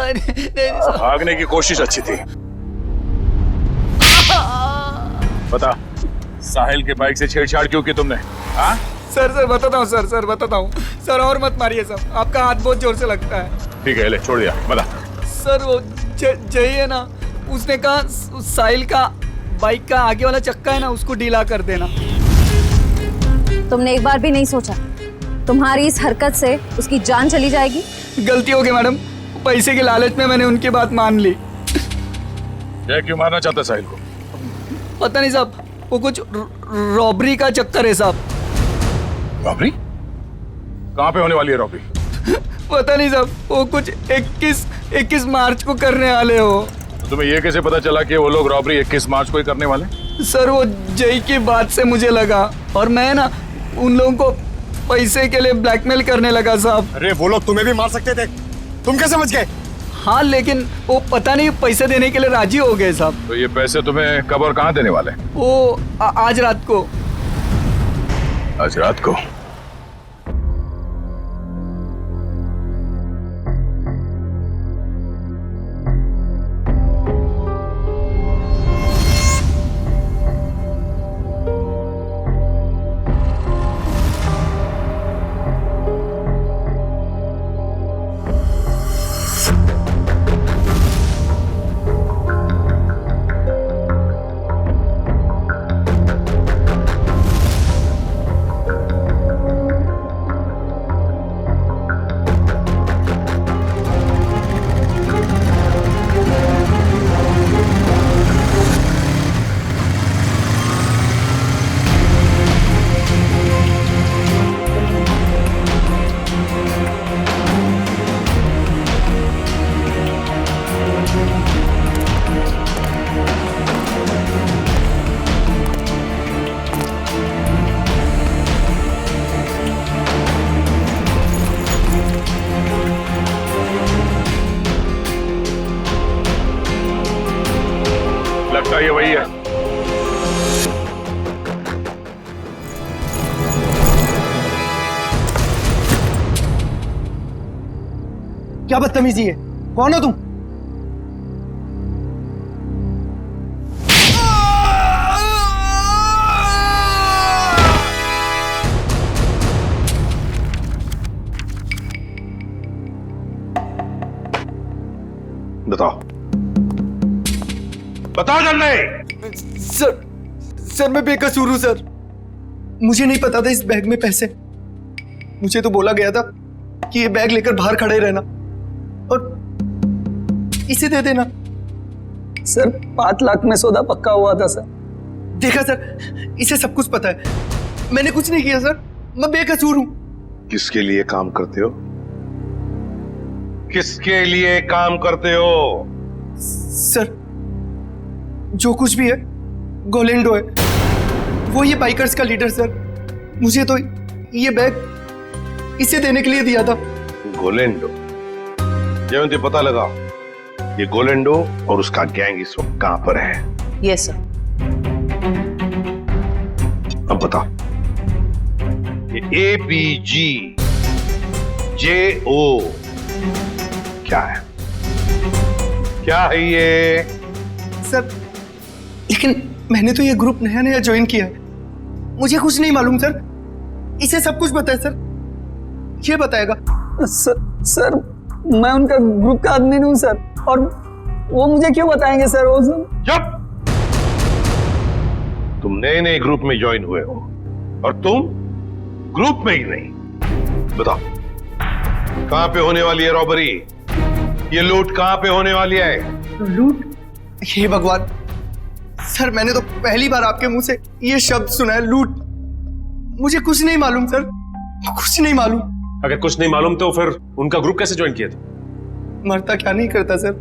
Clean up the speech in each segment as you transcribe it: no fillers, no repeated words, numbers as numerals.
भागने की कोशिश अच्छी थी। बता, साहिल के बाइक से छेड़छाड़ क्यों की तुमने? हाँ? सर बताता हूँ सर बताता हूँ सर। और मत मारिए सर, आपका हाथ बहुत जोर से लगता है। ठीक है, ले छोड़ दिया। बता सर वो जय है ना, उसने कहा साहिल का बाइक का आगे वाला चक्का है ना, उसको ढीला कर देना। तुमने एक बार भी नहीं सोचा तुम्हारी इस हरकत से उसकी जान चली जाएगी? गलती हो गई मैडम, पैसे के लालच में मैंने उनकी बात मान ली। जय क्यों मारना चाहता साहिल को? पता नहीं साहब, वो कुछ रॉबरी का चक्कर है साहब। रॉबरी? कहाँ पे होने वाली है रॉबरी? पता नहीं साहब, वो कुछ 21 मार्च को करने वाले हो। तुम्हें ये कैसे पता चला कि वो लोग रॉबरी 21 मार्च को ही करने वाले? सर वो जय की बात से मुझे लगा, और मैं ना उन लोगों को पैसे के लिए ब्लैकमेल करने लगा साहब। अरे वो लोग तुम्हें भी मार सकते थे, तुम कैसे समझ गए? हाँ लेकिन वो पता नहीं पैसे देने के लिए राजी हो गए साहब। तो ये पैसे तुम्हें कब और कहाँ देने वाले? वो आज रात को। आज रात को? लगता है ये वही है। क्या बदतमीजी है? कौन हो तुम? बताओ, बताओ जल्दी। सर मैं बेकसूर हूं सर। मुझे नहीं पता था इस बैग में पैसे। मुझे तो बोला गया था कि ये बैग लेकर बाहर खड़े रहना और इसे दे देना। सर 5 लाख में सौदा पक्का हुआ था सर। देखा सर, इसे सब कुछ पता है। मैंने कुछ नहीं किया सर, मैं बेकसूर हूं। किसके लिए काम करते हो? किसके लिए काम करते हो? सर जो कुछ भी है गोलेंडो है, वो ये बाइकर्स का लीडर सर। मुझे तो ये बैग इसे देने के लिए दिया था। गोलेंडो? जयवंती पता लगा ये गोलेंडो और उसका गैंग इस वक्त कहां पर है? Yes sir. अब बता, ये ABGJO क्या है? क्या है ये? सर लेकिन मैंने तो ये ग्रुप नया नया ज्वाइन किया है, मुझे कुछ नहीं मालूम सर। इसे सब कुछ पता है सर, ये बताएगा। सर मैं उनका ग्रुप का आदमी नहीं हूँ सर, और वो मुझे क्यों बताएंगे सर? वो सब चुप! तुम नए नए ग्रुप में ज्वाइन हुए हो और तुम ग्रुप में ही नहीं। बताओ कहां पे होने वाली है रॉबरी? ये लूट कहां पे होने वाली है? लूट? हे भगवान सर, मैंने तो पहली बार आपके मुंह से ये शब्द सुना है, लूट। मुझे कुछ नहीं मालूम सर, कुछ नहीं मालूम। अगर कुछ नहीं मालूम तो फिर उनका ग्रुप कैसे ज्वाइन किया था? मरता क्या नहीं करता सर।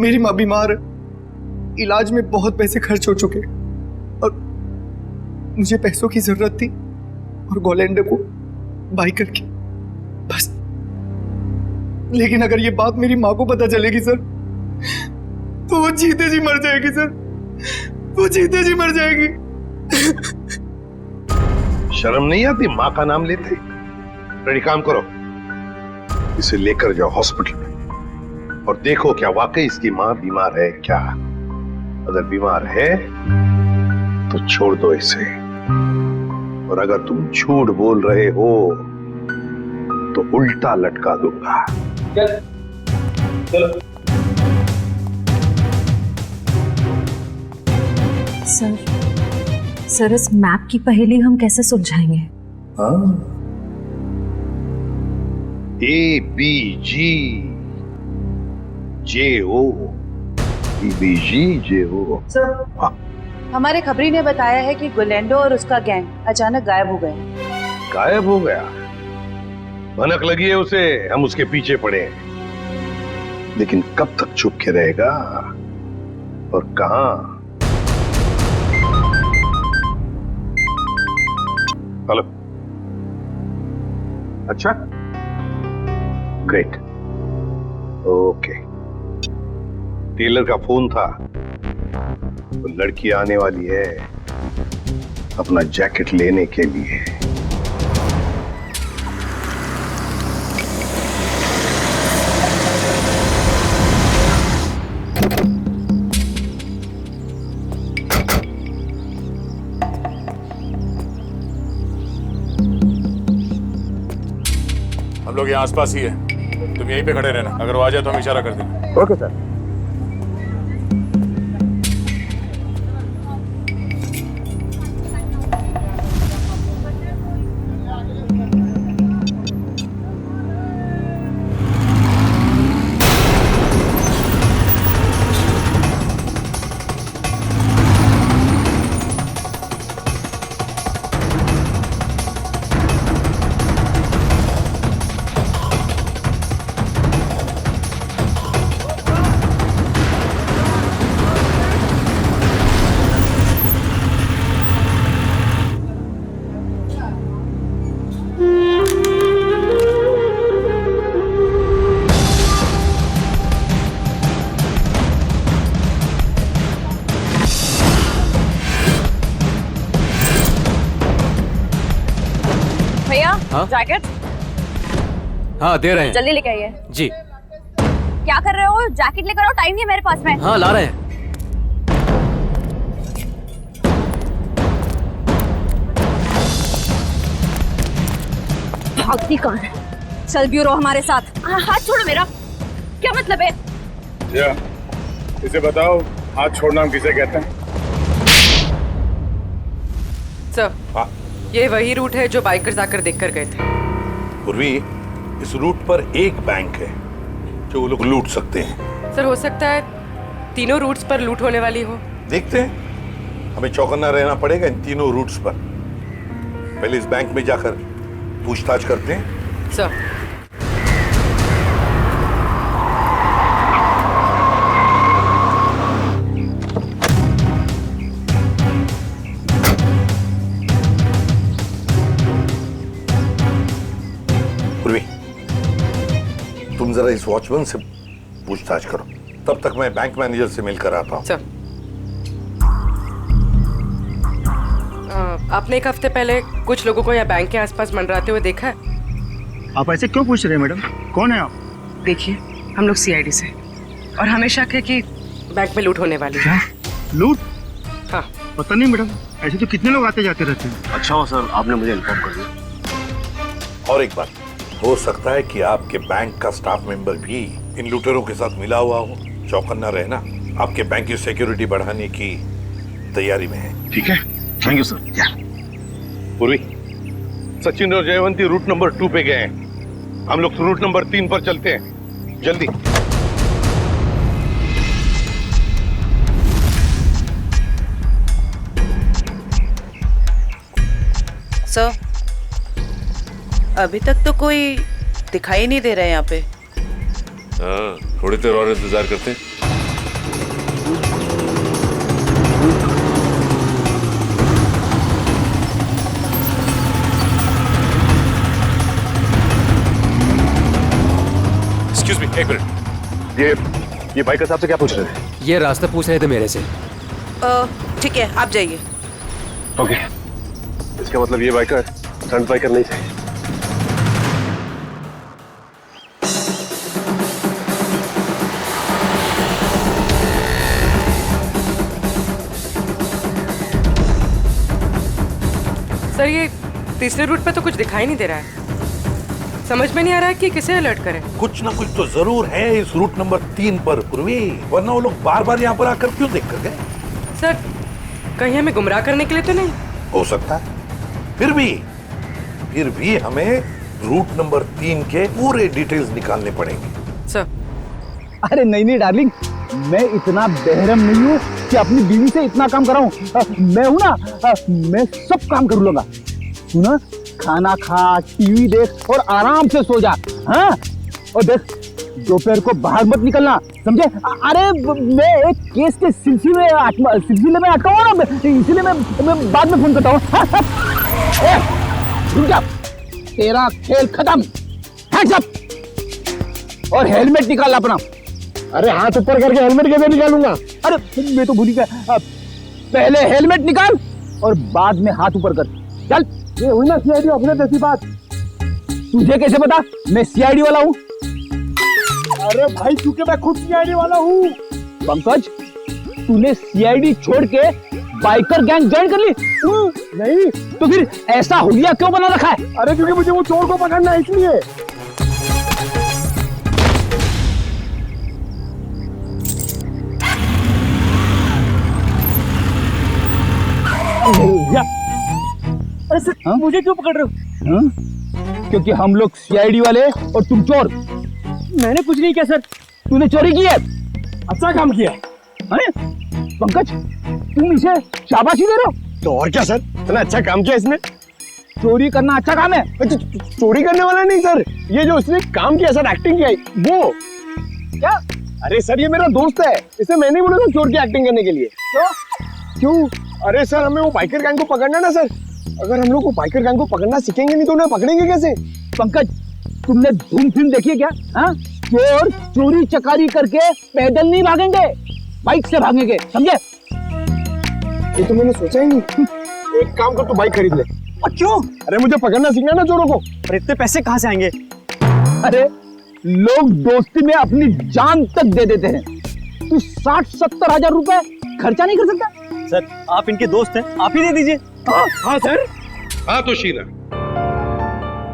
मेरी माँ बीमार है, इलाज में बहुत पैसे खर्च हो चुके और मुझे पैसों की जरूरत थी और गोलेंडो को बाई करके बस। लेकिन अगर ये बात मेरी माँ को पता चलेगी सर तो वो जीते जी मर जाएगी सर, वो जीते जी मर जाएगी। शर्म नहीं आती माँ का नाम लेते? रेडी, काम करो, इसे लेकर जाओ हॉस्पिटल में। और देखो क्या वाकई इसकी मां बीमार है क्या। अगर बीमार है तो छोड़ दो इसे, और अगर तुम झूठ बोल रहे हो तो उल्टा लटका दूंगा। सर इस मैप की पहेली हम कैसे सुलझाएंगे? ABGJO। हमारे खबरी ने बताया है कि गुलेंडो और उसका गैंग अचानक गायब हो गए। गायब हो गया? भनक लगी है उसे, हम उसके पीछे पड़े हैं, लेकिन कब तक छुप के रहेगा और कहां? हेलो, अच्छा, ग्रेट, ओके। टेलर का फोन था, तो लड़की आने वाली है अपना जैकेट लेने के लिए। हम लोग यहाँ आसपास ही है, तुम यहीं पे खड़े रहना, अगर वो आ जाए तो हम इशारा कर देंगे। Okay sir. भैया हाँ? जैकेट हाँ दे रहे हैं। जल्दी लेके आइए। जी। क्या कर रहे हो? जैकेट लेकर आओ, टाइम नहीं है मेरे पास में। हाँ ला रहे हैं। भागती कौन है? चल ब्यूरो हमारे साथ। हाथ छोड़ो मेरा, क्या मतलब है? या, इसे बताओ हाथ छोड़ना हम किसे कहते हैं? सर, ये वही रूट है जो बाइकर्स आकर देखकर गए थे। पूर्वी, इस रूट पर एक बैंक है जो वो लोग लूट सकते हैं। सर, हो सकता है तीनों रूट्स पर लूट होने वाली हो। देखते हैं, हमें चौकन्ना रहना पड़ेगा इन तीनों रूट्स पर। पहले इस बैंक में जाकर पूछताछ करते हैं। सर, पूर्वी, तुम जरा इस वॉचमैन से पूछताछ करो, तब तक मैं बैंक मैनेजर से मिलकर आता हूँ। सर, आपने एक हफ्ते पहले कुछ लोगों को यहाँ बैंक के आसपास मंडराते हुए देखा है? आप ऐसे क्यों पूछ रहे हैं मैडम? कौन है आप? देखिए, हम लोग सीआईडी से, और हमें शक है कि बैंक में लूट होने वाली है। क्या लूट? हाँ। पता नहीं मैडम, ऐसे तो कितने लोग आते जाते रहते हैं। अच्छा हो सर, आपने मुझे इन्फॉर्म कर दिया। और एक बात, हो सकता है कि आपके बैंक का स्टाफ मेंबर भी इन लूटेरों के साथ मिला हुआ हो। चौकन्ना रहना, आपके बैंक की सिक्योरिटी बढ़ाने की तैयारी में है। ठीक है, थैंक यू सर। पूर्वी, सचिन और जयवंती रूट नंबर 2 पे गए हैं, हम लोग रूट नंबर 3 पर चलते हैं, जल्दी। सर, अभी तक तो कोई दिखाई नहीं दे रहा है यहाँ पे। हाँ, थोड़ी देर और इंतजार करते हैं। एक्सक्यूज मी, एक मिनट। ये बाइकर साहब से क्या पूछ रहे थे? ये रास्ता पूछ रहे थे मेरे से। ठीक है, आप जाइए। ओके, इसका मतलब ये बाइकर स्टंट बाइकर नहीं थे। सर ये तीसरे रूट पे तो कुछ दिखाई नहीं दे रहा है। समझ में नहीं आ रहा है कि किसे अलर्ट करें। कुछ ना कुछ तो जरूर है इस रूट नंबर 3 पर पूर्वी, वरना वो लोग बार बार यहाँ पर आकर क्यों देख कर गए? सर कहीं हमें गुमराह करने के लिए तो नहीं? हो सकता है। फिर भी हमें रूट नंबर 3 के पूरे डिटेल्स निकालने पड़ेंगे। सर अरे नहीं डार्लिंग, मैं इतना बेहरम नहीं हूँ कि अपनी बीवी से इतना काम कराऊं। मैं हूं ना, मैं सब काम कर लूंगा। सुना, खाना खा, टीवी देख और आराम से सो जा। हाँ, और देख दोपहर को बाहर मत निकलना, समझे? अरे मैं एक केस के सिलसिले में अटका हुआ ना, इसलिए मैं बाद में फोन करता हूँ। रुक जा, तेरा खेल खत्म। हैंड्स अप और हेलमेट निकाल अपना। अरे हाथ ऊपर करके हेलमेट कैसे निकालूंगा? अरे मैं तो भूल गया, पहले हेलमेट निकाल और बाद में हाथ ऊपर कर। चल, ये हुई ना सीआईडी ऑफिसर जैसी बात। तुझे कैसे पता मैं सीआईडी वाला हूँ? अरे भाई क्योंकि मैं खुद सीआईडी वाला हूँ। पंकज, तूने सीआईडी छोड़ के बाइकर गैंग ज्वाइन कर ली? नहीं। तो फिर ऐसा हुलिया क्यों बना रखा है? अरे क्योंकि मुझे वो चोर को पकड़ना है, इसलिए। अरे सर, मुझे क्यों पकड़ रहे हो? क्योंकि हम लोग सीआईडी वाले और तुम चोर। मैंने कुछ नहीं किया सर। तूने चोरी की है। अच्छा काम किया है पंकज, तुम इसे शाबाशी दे रहे हो? तो और क्या सर, इतना अच्छा काम किया इसने। चोरी करना अच्छा काम है? चोरी करने वाला नहीं सर, ये जो उसने काम किया सर, एक्टिंग किया वो। क्या? अरे सर ये मेरा दोस्त है, इसे मैंने बोला था चोर की एक्टिंग करने के लिए। क्यों? अरे सर हमें वो बाइकर गैंग को पकड़ना ना सर। अगर हम लोग वो बाइकर गैंग को पकड़ना सीखेंगे नहीं तो उन्हें पकड़ेंगे कैसे? पंकज, तुमने धूम फिल्म देखी है क्या? हाँ, चोर चोरी चकारी करके पैदल नहीं भागेंगे, बाइक से भागेंगे, समझे? ये तो मैंने सोचा ही नहीं। एक काम कर, तू बाइक खरीद ले। क्यों? अरे मुझे पकड़ना सीखना ना चोरों को। अरे इतने पैसे कहाँ से आएंगे? अरे लोग दोस्ती में अपनी जान तक दे देते हैं। तू 60-70 हजार रुपए खर्चा नहीं कर सकता? सर आप इनके दोस्त हैं, आप ही दे दीजिए। हाँ सर। हाँ तो शीला,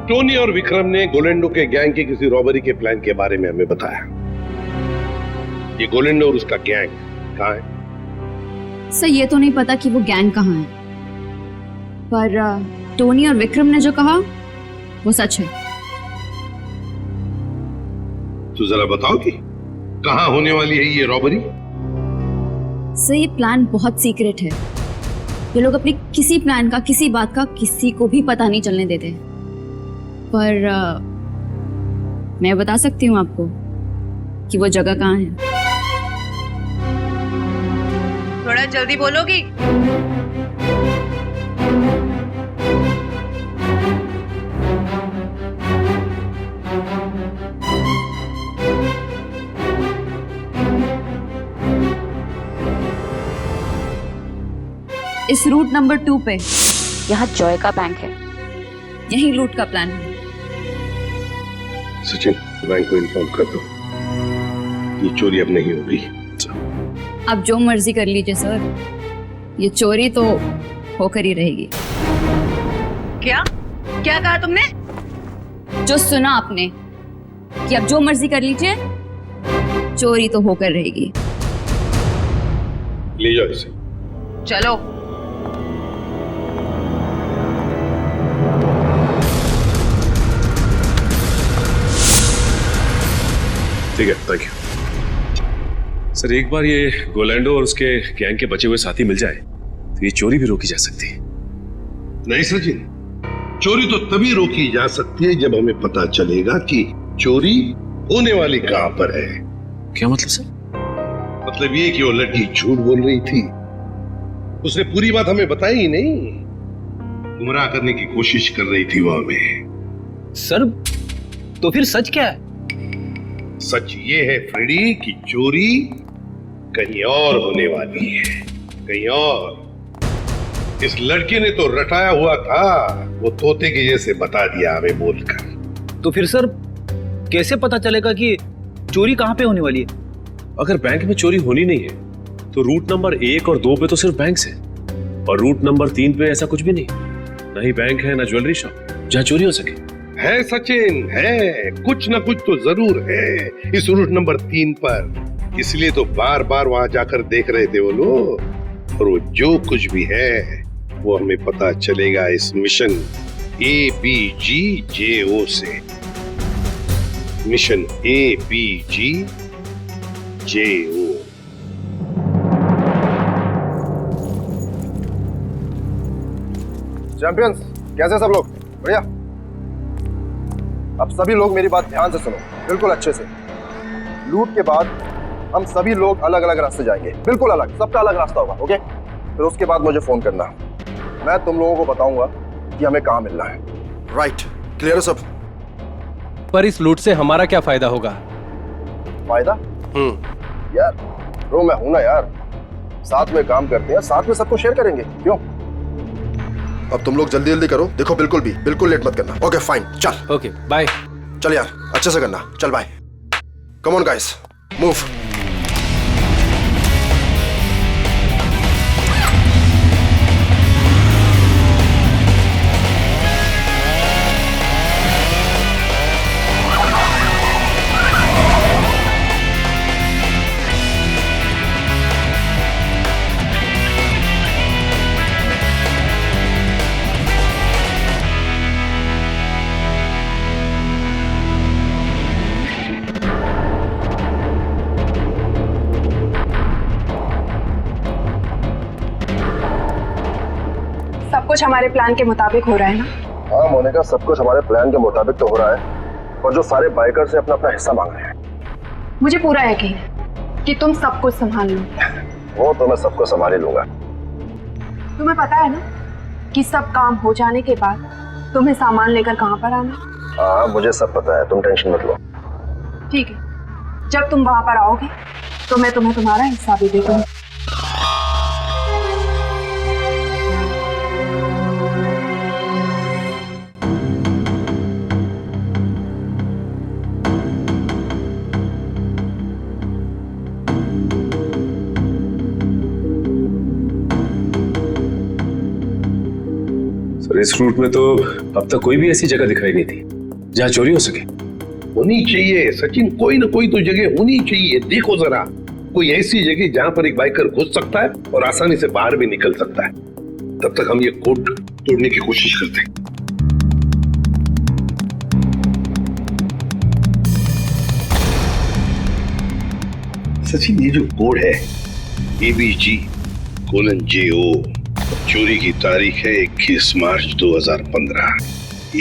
टोनी और विक्रम ने गोलेंडो के गैंग की किसी रॉबरी के प्लान के बारे में हमें बताया। ये गोलेंडो और उसका गैंग कहाँ है? सर ये तो नहीं पता कि वो गैंग कहाँ है, पर टोनी और विक्रम ने जो कहा वो सच है। तो जरा बताओ कि कहाँ होने वाली है ये रॉबरी? सर ये प्लान बहुत सीक्रेट है। ये लोग अपने किसी प्लान का, किसी बात का किसी को भी पता नहीं चलने देते। पर मैं बता सकती हूँ आपको कि वो जगह कहाँ है। थोड़ा जल्दी बोलोगी? इस रूट नंबर 2 पे यहाँ जॉय का बैंक है। यही लूट का प्लान है। सचिन, बैंक को इन्फॉर्म कर दो, ये चोरी अब नहीं होगी। आप जो मर्जी कर लीजिए सर, ये चोरी तो होकर ही रहेगी। क्या क्या कहा तुमने? जो सुना आपने कि आप जो मर्जी कर लीजिए, चोरी तो होकर रहेगी। ले जाओ इसे। चलो। ठीक है, थैंक यू सर। एक बार ये गोलैंडो और उसके गैंग के बचे हुए साथी मिल जाए तो ये चोरी भी रोकी जा सकती है। नहीं सचिन, चोरी तो तभी रोकी जा सकती है जब हमें पता चलेगा कि चोरी होने वाली कहां पर है। क्या मतलब सर? मतलब ये कि वो लड़की झूठ बोल रही थी, उसने पूरी बात हमें बताई ही नहीं, गुमराह करने की कोशिश कर रही थी वो हमें। सर तो फिर सच क्या है? सच ये है फ्रेडी कि चोरी कहीं और होने वाली है, कहीं और। इस लड़के ने तो रटाया हुआ था, वो तोते के जैसे बता दिया हमें बोलकर। तो फिर सर कैसे पता चलेगा कि चोरी कहाँ पे होने वाली है? अगर बैंक में चोरी होनी नहीं है तो रूट नंबर 1 और 2 पे तो सिर्फ बैंक्स है, और रूट नंबर 3 पे ऐसा कुछ भी नहीं। ना ही बैंक है ना ज्वेलरी शॉप जहाँ चोरी हो सके। है सचिन, है कुछ ना कुछ तो जरूर है इस रूट नंबर 3 पर। इसलिए तो बार बार वहां जाकर देख रहे थे वो लोग। और वो जो कुछ भी है वो हमें पता चलेगा इस मिशन ABGJO से। Mission ABGJO। चैंपियंस, कैसे सब लोग? बढ़िया। अब सभी लोग मेरी बात ध्यान से सुनो, बिल्कुल अच्छे से। लूट के बाद हम सभी लोग अलग अलग रास्ते जाएंगे, बिल्कुल अलग, सबका अलग रास्ता होगा, ओके? फिर उसके बाद मुझे फोन करना, मैं तुम लोगों को बताऊंगा कि हमें कहाँ मिलना है। राइट, क्लियर है सब? पर इस लूट से हमारा क्या फायदा होगा? फायदा? यार ब्रो, मैं हूं ना यार, साथ में काम करते हैं, साथ में सबको शेयर करेंगे, क्यों? अब तुम लोग जल्दी जल्दी करो, देखो बिल्कुल लेट मत करना। ओके फाइन, चल। Okay bye. चल यार, अच्छे से करना, चल bye. Come on guys, move. सब कुछ हमारे प्लान के मुताबिक हो रहा है ना? हाँ मोनिका, सब कुछ हमारे प्लान के मुताबिक तो हो रहा है, और जो सारे बाइकर से अपना अपना हिस्सा मांग रहे हैं। मुझे पूरा यकीन है कि तुम सब कुछ संभाल लो। वो तो मैं सबको संभाल ही लूंगा। तुम्हें पता है ना कि सब काम हो जाने के बाद तुम्हें सामान लेकर कहाँ पर आना? हाँ मुझे सब पता है, तुम टेंशन मत लो। ठीक है, जब तुम वहां पर आओगे तो मैं तुम्हें तुम्हारा हिस्सा भी दे दूंगी। सर इस रूट में तो अब तक कोई भी ऐसी जगह दिखाई नहीं थी जहाँ चोरी हो सके। होनी चाहिए सचिन, कोई ना कोई तो जगह होनी चाहिए। देखो जरा, कोई ऐसी जगह जहां पर एक बाइकर घुस सकता है और आसानी से बाहर भी निकल सकता है। तब तक हम ये कोड तोड़ने की कोशिश करते हैं। सचिन, ये जो कोड है ABG:JO, चोरी की तारीख है 21 मार्च 2015।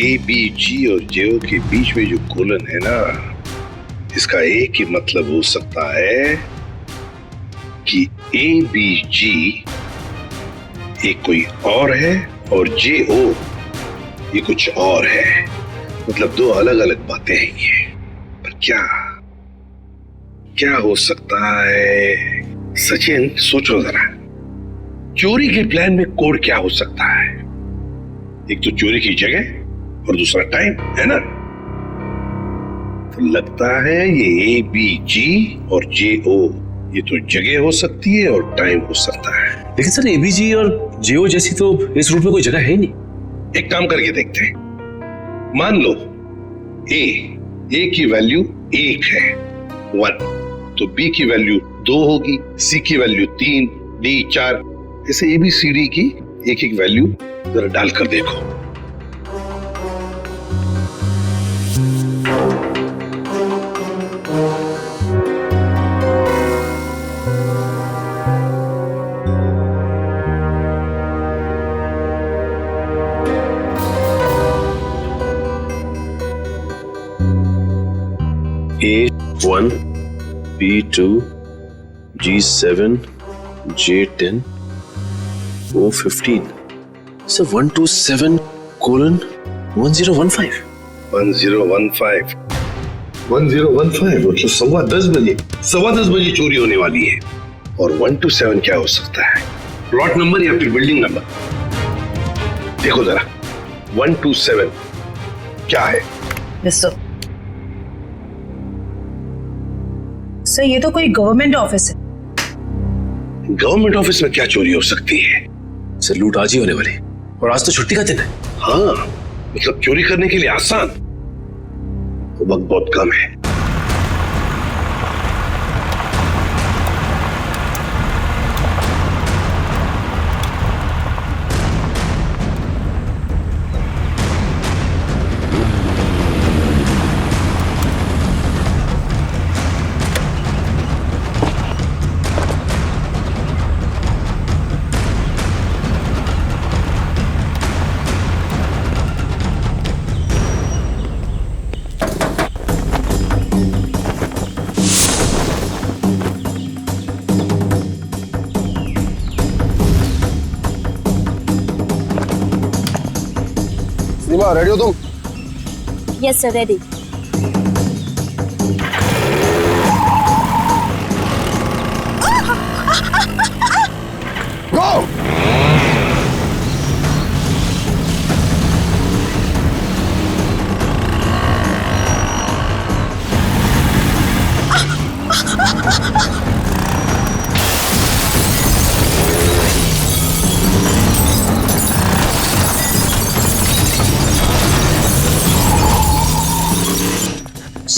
ABG और JO के बीच में जो कोलन है ना, इसका एक ही मतलब हो सकता है कि ABG एक कोई और है और JO ये कुछ और है। मतलब दो अलग अलग बातें हैं ये। पर क्या हो सकता है? सचिन सोचो जरा, चोरी के प्लान में कोड क्या हो सकता है? एक तो चोरी की जगह और दूसरा टाइम, है ना? तो लगता है ये ABG और JO ये तो जगह हो सकती है और टाइम हो सकता है। लेकिन सर ABG और JO जैसी तो इस रूट में कोई जगह है ही नहीं। एक काम करके देखते हैं। मान लो A की वैल्यू 1 है, 1, तो B की वैल्यू 2 होगी, C की वैल्यू 3, D 4, ऐसे ABCD की एक एक वैल्यू जरा डालकर देखो। A1, B2, G7, J10, O15. So 127:1015. 1015 मतलब 10:15 बजे चोरी होने वाली है। और 127 क्या हो सकता है? प्लॉट नंबर या फिर बिल्डिंग नंबर? देखो जरा, 127 क्या है? सर ये तो कोई गवर्नमेंट ऑफिस है। गवर्नमेंट ऑफिस में क्या चोरी हो सकती है? सर लूट आज ही होने वाली, और आज तो छुट्टी का दिन है। हाँ, मतलब चोरी करने के लिए आसान, वक्त बहुत कम है। सीमा रेडी हो तुम? Yes sir, ready. गो!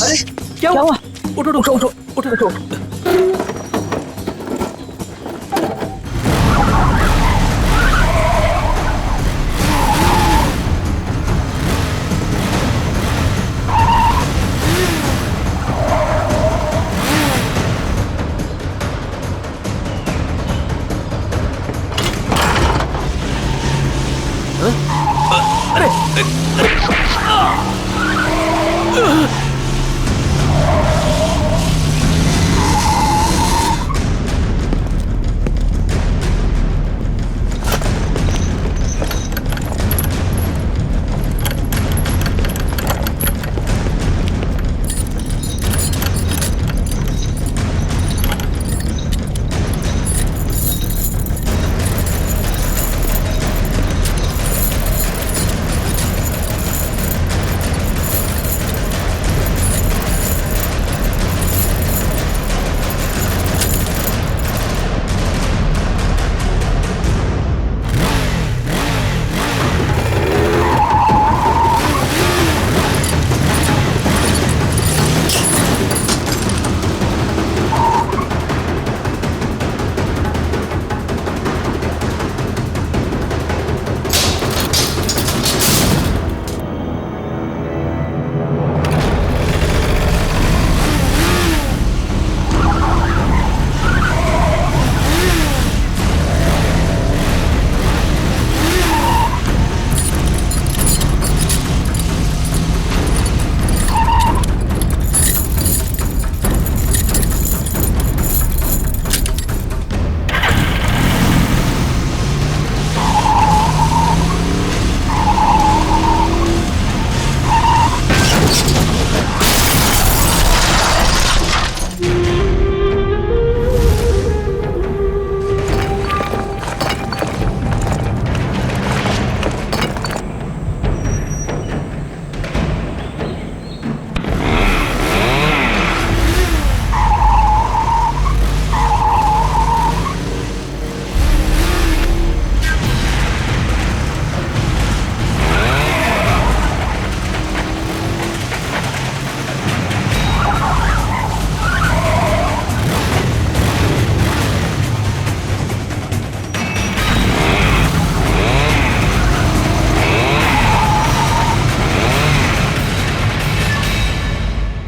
अरे क्या हुआ? उठो उठो उठो उठो उठो।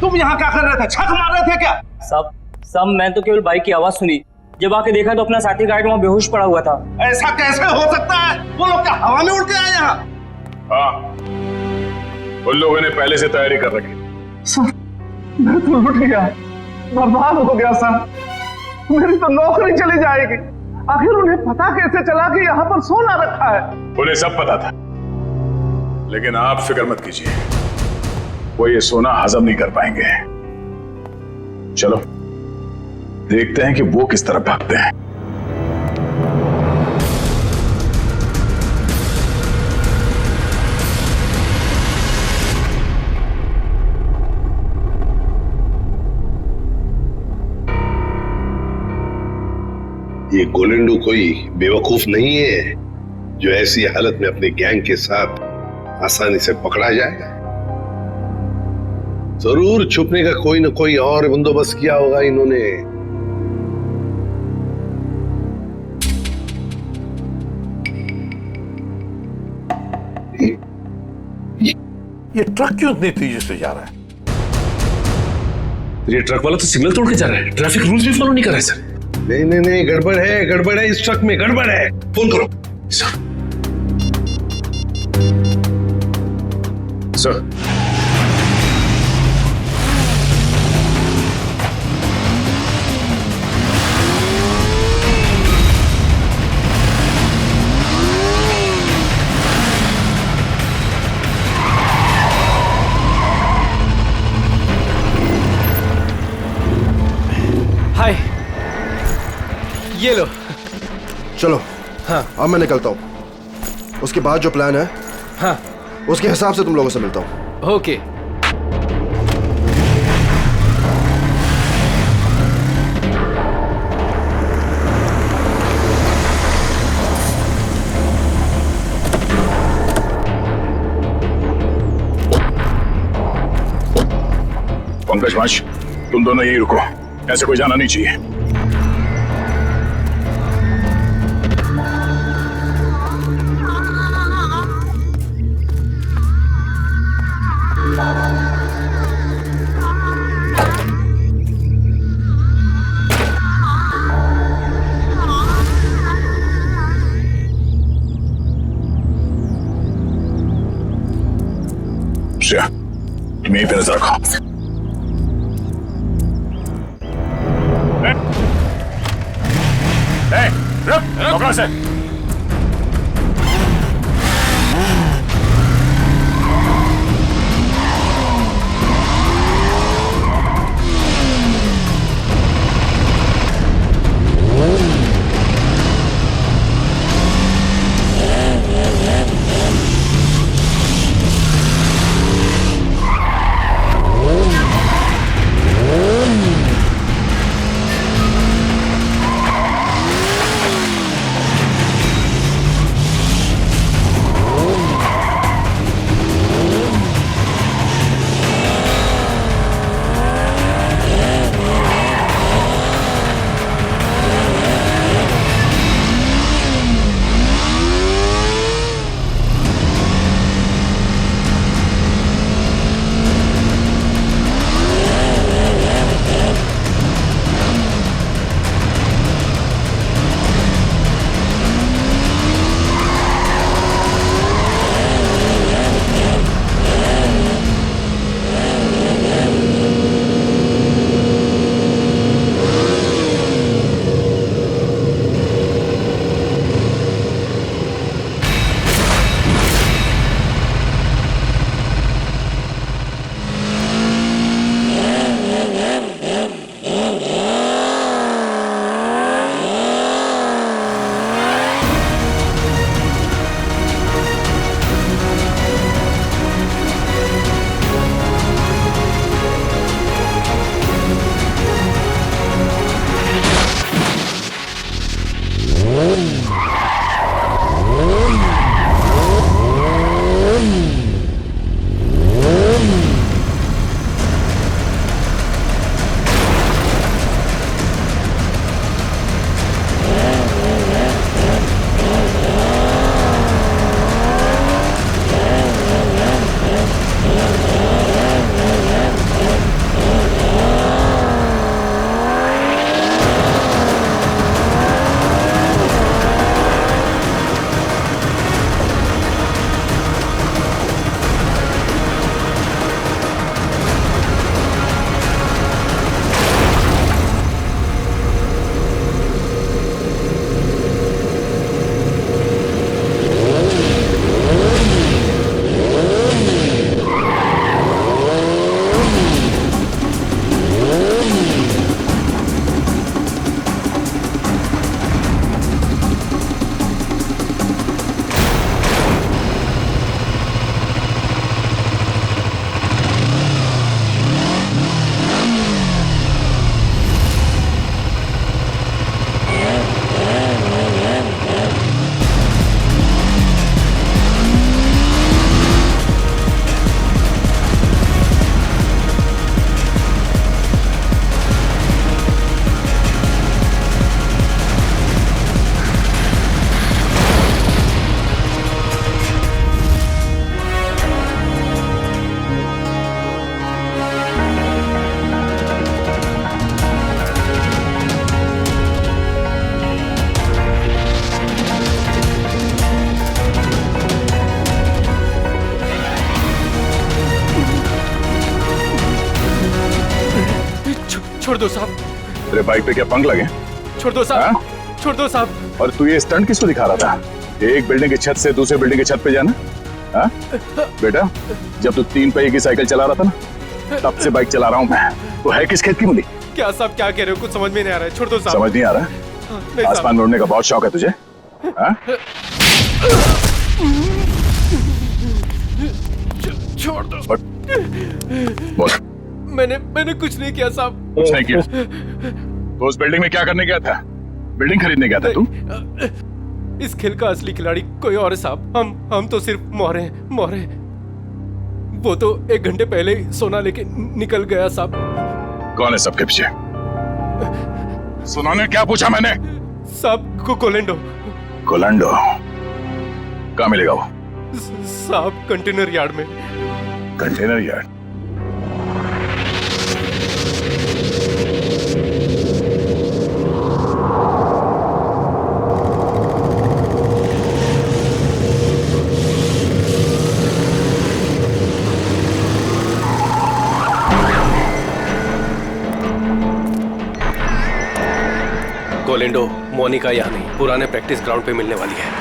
तुम यहाँ क्या कर रहे थे? छक मार रहे थे क्या? सब मैं तो केवल बाइक की आवाज सुनी। जब आके देखा तो अपना साथी गाइड वहाँ बेहोश पड़ा हुआ था। ऐसा कैसे हो सकता है? वो लोग क्या हवा में उड़ के आए यहाँ? हाँ, उन लोगों ने पहले से तैयारी कर रखी। सर, मैं तो लुट गया, बर्बाद हो गया सर। मेरी तो नौकरी चली जाएगी। आखिर उन्हें पता कैसे चला कि यहाँ पर सोना रखा है? उन्हें सब पता था, लेकिन आप फिक्र मत कीजिए, वो ये सोना हजम नहीं कर पाएंगे। चलो देखते हैं कि वो किस तरह भागते हैं। ये गोलेंडो कोई बेवकूफ नहीं है जो ऐसी हालत में अपने गैंग के साथ आसानी से पकड़ा जाए। जरूर छुपने का कोई ना कोई और बंदोबस्त किया होगा इन्होंने। ये ट्रक क्यों इतनी तेजी से जा रहा है? ये ट्रक वाला तो सिग्नल तोड़ के जा रहा है, ट्रैफिक रूल्स भी फॉलो नहीं कर रहा है सर। नहीं नहीं नहीं, गड़बड़ है इस ट्रक में, गड़बड़ है। फोन करो सर। सर हाय, ये लो। चलो हाँ अब मैं निकलता हूँ। उसके बाद जो प्लान है हाँ उसके हिसाब से तुम लोगों से मिलता हूँ। ओके। पंकज वंश, तुम दोनों यहीं रुको, ऐसे कोई जाना नहीं चाहिए। श्रेया, तुम यहीं पे नजर रखो। रुक, पकड़ो से। छोड़ दो साहब, तेरे बाइक पे क्या पंख लगे? छोड़ दो साहब, छोड़ दो साहब। और तू ये स्टंट किसको दिखा रहा था? एक बिल्डिंग की छत से दूसरी बिल्डिंग की छत पे जाना? हाँ? बेटा, जब तू 3 पहिए की साइकिल चला रहा था ना, तब से बाइक चला रहा हूँ मैं। तो है किस खेत की मूली? क्या साहब क्या कह रहे हो? कुछ समझ में नहीं आ रहा है, छोड़ दो साहब। समझ नहीं आ रहा? नहीं साहब। आसमान में उड़ने का बहुत शौक है तुझे? हाँ? छोड़ दो। बोल। मैंने कुछ नहीं किया साहब। कुछ नहीं किया? तो उस बिल्डिंग में क्या करने गया था? बिल्डिंग खरीदने गया था तू? इस खेल का असली खिलाड़ी कोई और है साहब। हम तो सिर्फ मोहरे हैं, मोहरे। वो तो 1 घंटे पहले ही सोना लेके निकल गया साहब। कौन है सबके पीछे? सुनाने क्या पूछा मैंने? साहब को कोलेंडो। कोलेंडो? कहाँ मिलेगा वो? साहब कंटेनर यार्ड में। Container yard? कोलेंडो मोनिका यहाँ नहीं, पुराने प्रैक्टिस ग्राउंड पे मिलने वाली है।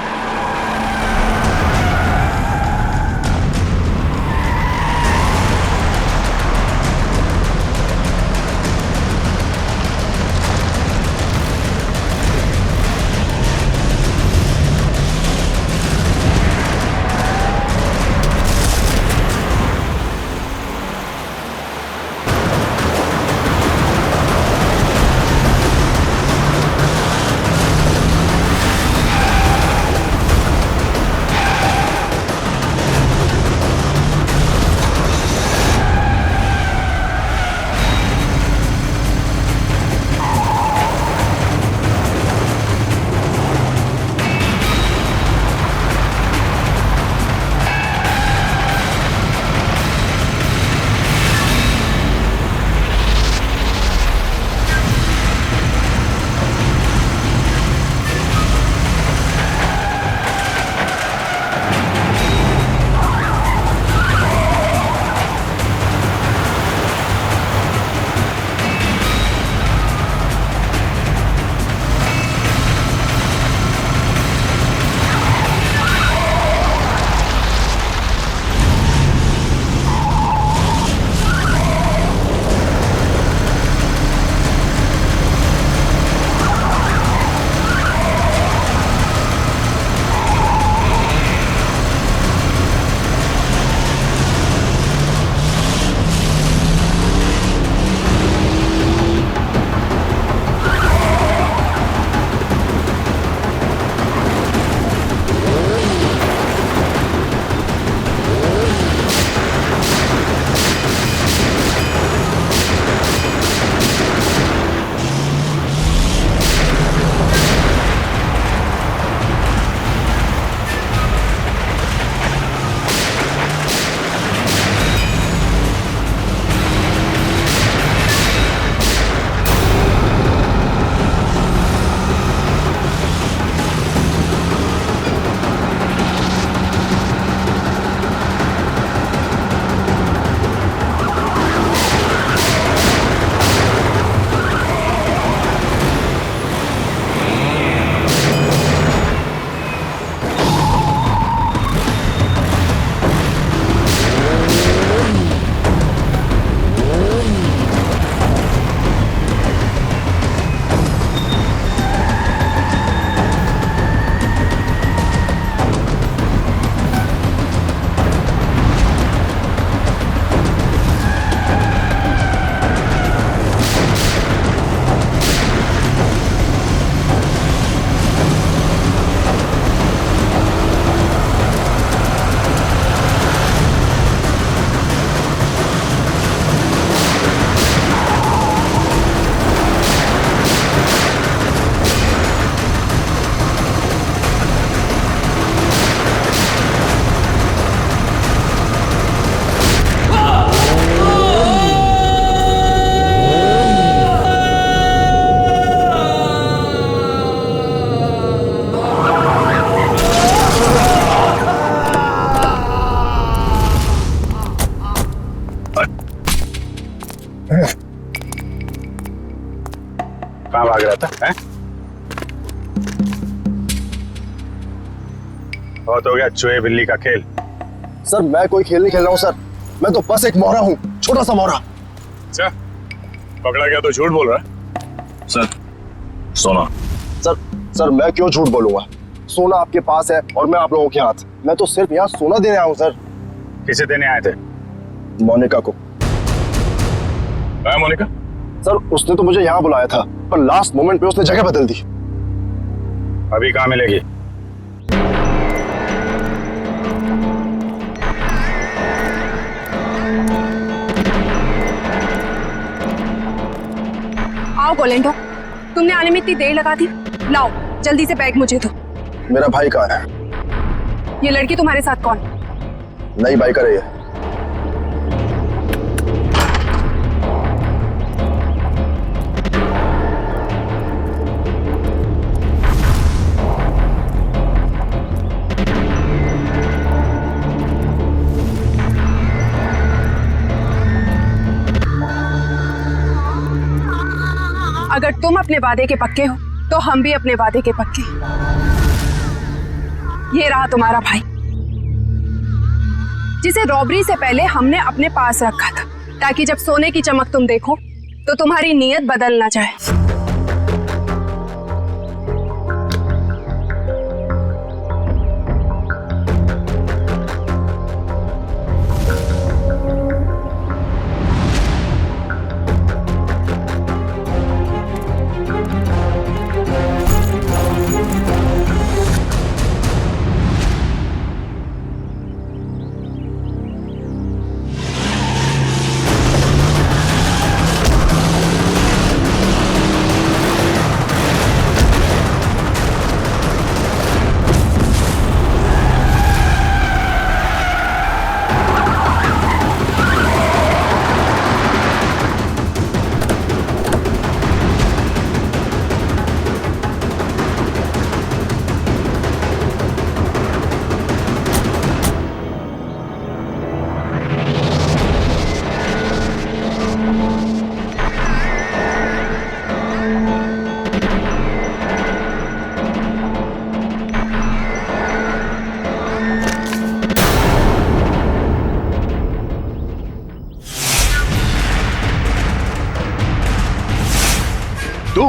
कहाँ भाग रहा था हैं? बहुत हो गया चूहे बिल्ली का खेल। सर मैं कोई खेल नहीं खेल रहा हूँ सर, मैं तो बस एक मोहरा हूँ, छोटा सा मोहरा। अच्छा, पकड़ा गया तो झूठ बोल रहा है। सर सोना, सर मैं क्यों झूठ बोलूंगा? सोना आपके पास है और मैं आप लोगों के हाथ। मैं तो सिर्फ यहाँ सोना देने आया हूँ सर। किसे देने आए थे? मोनिका को। मोनिका? सर उसने तो मुझे यहाँ बुलाया था, पर लास्ट मोमेंट पे उसने जगह बदल दी। अभी कहाँ मिलेगी? आओ गोलेंडो, तुमने आने में इतनी देर लगा दी। लाओ जल्दी से बैग मुझे दो। मेरा भाई कहाँ है? ये लड़की तुम्हारे साथ कौन? नई बाइकर है ये। अगर तुम अपने वादे के पक्के हो तो हम भी अपने वादे के पक्के। ये रहा तुम्हारा भाई, जिसे रॉबरी से पहले हमने अपने पास रखा था, ताकि जब सोने की चमक तुम देखो तो तुम्हारी नीयत बदल ना जाए। तू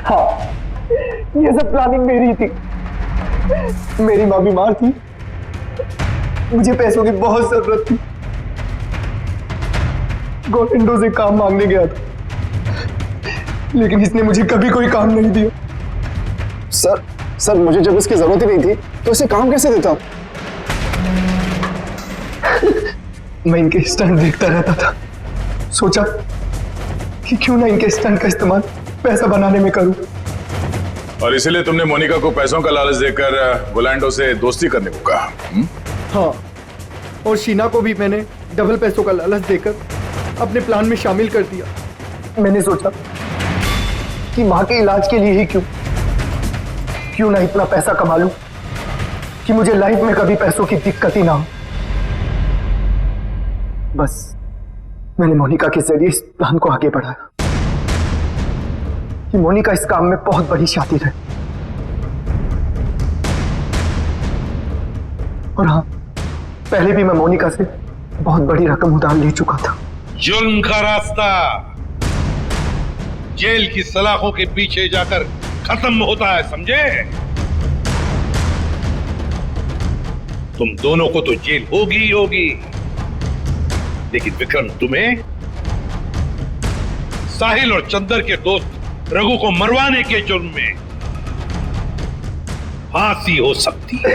हाँ, ये सब प्लानिंग मेरी थी। मेरी माँ बीमार थी, मुझे पैसों की बहुत जरूरत थी। गोविंदो से काम मांगने गया था, लेकिन इसने मुझे कभी कोई काम नहीं दिया। सर मुझे जब इसकी जरूरत ही नहीं थी तो इसे काम कैसे देता? मैं इनके स्टंट देखता रहता था, सोचा कि क्यों ना इनके स्टंट का इस्तेमाल पैसा बनाने में करूं। और इसीलिए तुमने मोनिका को पैसों का लालच देकर गोलैंडो से दोस्ती करने को कहा? हाँ, और शीना को भी मैंने डबल पैसों का लालच देकर अपने प्लान में शामिल कर दिया। मैंने सोचा कि माँ के इलाज के लिए ही क्यों ना इतना पैसा कमा लूं कि मुझे लाइफ में कभी पैसों की दिक्कत ही ना हो। बस मैंने मोनिका के जरिए इस प्लान को आगे बढ़ाया कि मोनिका इस काम में बहुत बड़ी शातिर है। और हाँ, पहले भी मैं मोनिका से बहुत बड़ी रकम उधार ले चुका था। जुल्म का रास्ता जेल की सलाखों के पीछे जाकर खत्म होता है, समझे? तुम दोनों को तो जेल होगी ही होगी, लेकिन विक्रम तुम्हें साहिल और चंदर के दोस्त रघु को मरवाने के जुर्म में फांसी हो सकती है।